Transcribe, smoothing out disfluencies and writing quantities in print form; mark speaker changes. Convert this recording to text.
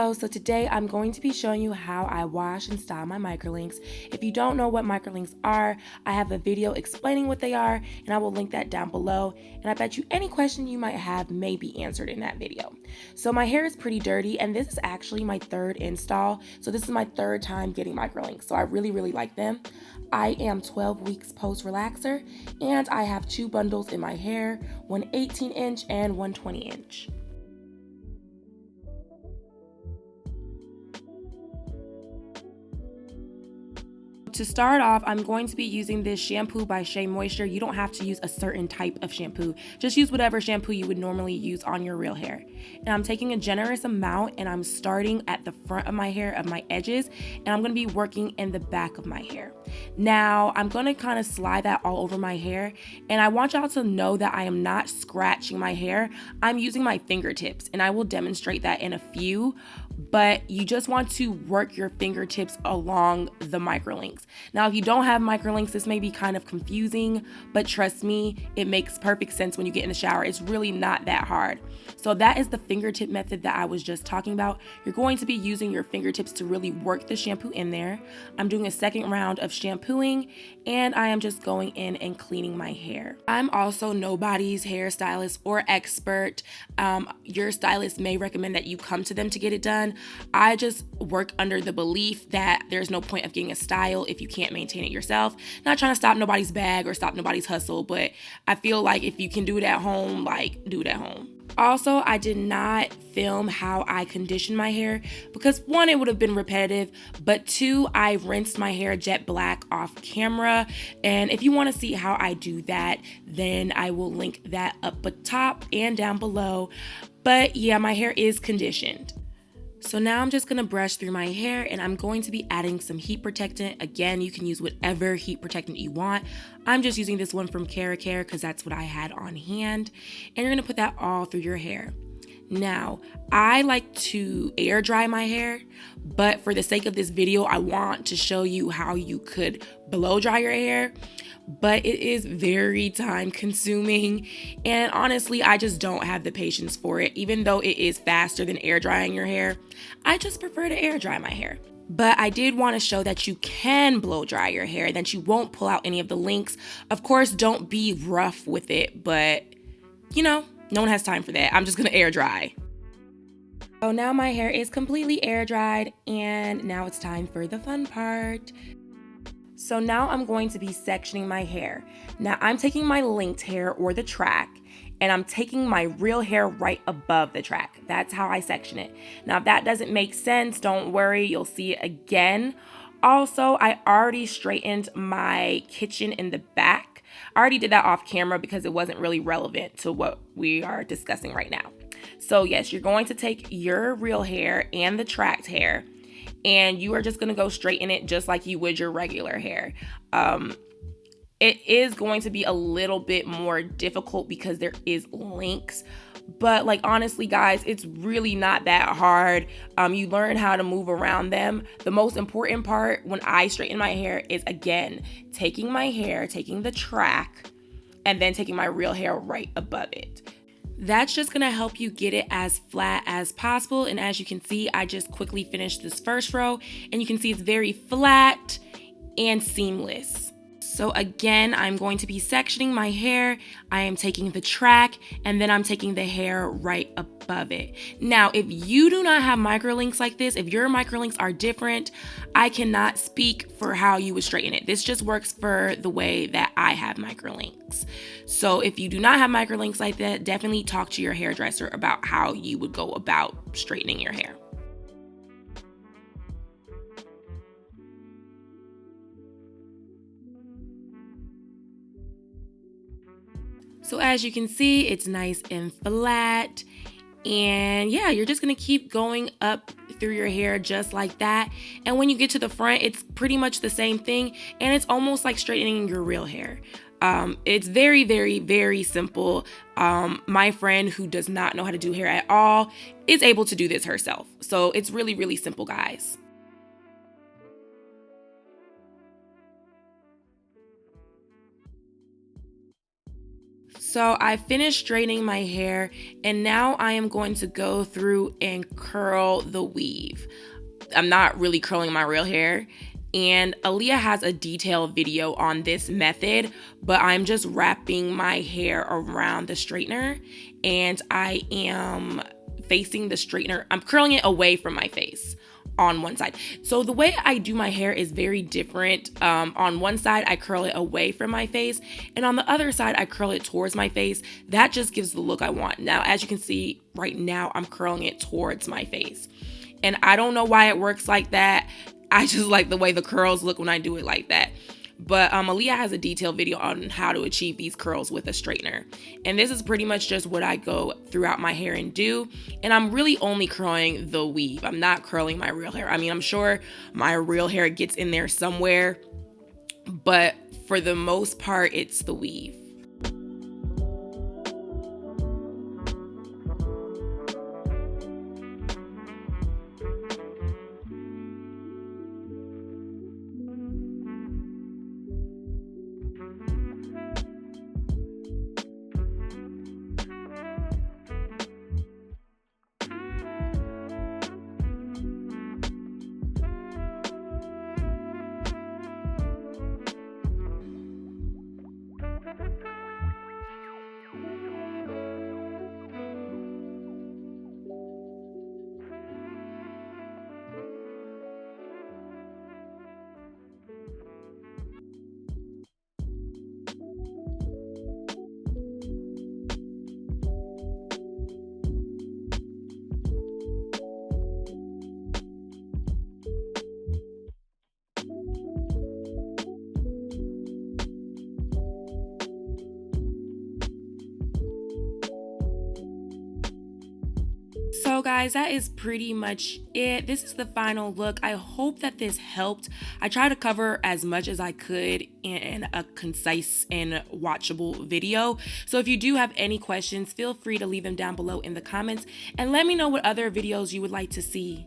Speaker 1: Hello, so today I'm going to be showing you how I wash and style my microlinks. If you don't know what microlinks are, I have a video explaining what they are, and I will link that down below. And I bet you any question you might have may be answered in that video. So my hair is pretty dirty, and this is actually my third install. So this is my third time getting microlinks, so I really like them. I am 12 weeks post relaxer, and I have 2 bundles in my hair, one 18-inch and one 20-inch. To start off, I'm going to be using this Shampoo by Shea Moisture. You don't have to use a certain type of shampoo. Just use whatever shampoo you would normally use on your real hair. And I'm taking a generous amount, and I'm starting at the front of my hair, of my edges, and I'm going to be working in the back of my hair. Now, I'm going to kind of slide that all over my hair, and I want y'all to know that I am not scratching my hair. I'm using my fingertips, and I will demonstrate that in a few, but you just want to work your fingertips along the microlinks. Now, if you don't have microlinks, this may be kind of confusing, but trust me, it makes perfect sense when you get in the shower. It's really not that hard. So that is the fingertip method that I was just talking about. You're going to be using your fingertips to really work the shampoo in there. I'm doing a second round of shampooing, and I am just going in and cleaning my hair. I'm also nobody's hairstylist or expert. Your stylist may recommend that you come to them to get it done. I just work under the belief that there's no point of getting a style if you can't maintain it yourself. Not trying to stop nobody's bag or stop nobody's hustle, but I feel like if you can do it at home, like, do it at home. Also, I did not film how I conditioned my hair because 1, it would have been repetitive, but 2, I rinsed my hair jet black off camera. And if you want to see how I do that, then I will link that up at top and down below. But yeah, my hair is conditioned. So now I'm just going to brush through my hair, and I'm going to be adding some heat protectant. Again, you can use whatever heat protectant you want. I'm just using this one from Keracare because that's what I had on hand. And you're going to put that all through your hair. Now, I like to air dry my hair, but for the sake of this video, I want to show you how you could blow dry your hair. But it is very time consuming, and honestly, I just don't have the patience for it. Even though it is faster than air drying your hair, I just prefer to air dry my hair. But I did want to show that you can blow dry your hair, that you won't pull out any of the links. Of course, don't be rough with it, but you know, no one has time for that. I'm just gonna air dry. So now my hair is completely air dried, and now it's time for the fun part. So now I'm going to be sectioning my hair. Now I'm taking my linked hair or the track, and I'm taking my real hair right above the track. That's how I section it. Now if that doesn't make sense, don't worry, you'll see it again. Also, I already straightened my kitchen in the back. I already did that off camera because it wasn't really relevant to what we are discussing right now. So yes, you're going to take your real hair and the tracked hair, and you are just going to go straighten it just like you would your regular hair. It is going to be a little bit more difficult because there is links, but like honestly guys, it's really not that hard. You learn how to move around them. The most important part when I straighten my hair is, again, taking my hair, taking the track, and then taking my real hair right above it. That's just gonna help you get it as flat as possible. And as you can see, I just quickly finished this first row, and you can see it's very flat and seamless. So again, I'm going to be sectioning my hair. I am taking the track, and then I'm taking the hair right above it. Now, if you do not have microlinks like this, if your microlinks are different, I cannot speak for how you would straighten it. This just works for the way that I have microlinks. So if you do not have microlinks like that, definitely talk to your hairdresser about how you would go about straightening your hair. So as you can see, it's nice and flat. And yeah, you're just gonna keep going up through your hair just like that. And when you get to the front, it's pretty much the same thing. And it's almost like straightening your real hair. It's very simple. My friend who does not know how to do hair at all is able to do this herself. So it's really simple, guys. So I finished straightening my hair, and now I am going to go through and curl the weave. I'm not really curling my real hair, and Aaliyah has a detailed video on this method, but I'm just wrapping my hair around the straightener, and I am facing the straightener. I'm curling it away from my face on one side. So the way I do my hair is very different. On one side, I curl it away from my face, and on the other side, I curl it towards my face. That just gives the look I want. Now, as you can see right now, I'm curling it towards my face. And I don't know why it works like that. I just like the way the curls look when I do it like that. But Aaliyah has a detailed video on how to achieve these curls with a straightener. And this is pretty much just what I go throughout my hair and do. And I'm really only curling the weave. I'm not curling my real hair. I mean, I'm sure my real hair gets in there somewhere, but for the most part, it's the weave. So guys, that is pretty much it. This is the final look. I hope that this helped. I tried to cover as much as I could in a concise and watchable video. So if you do have any questions, feel free to leave them down below in the comments and let me know what other videos you would like to see.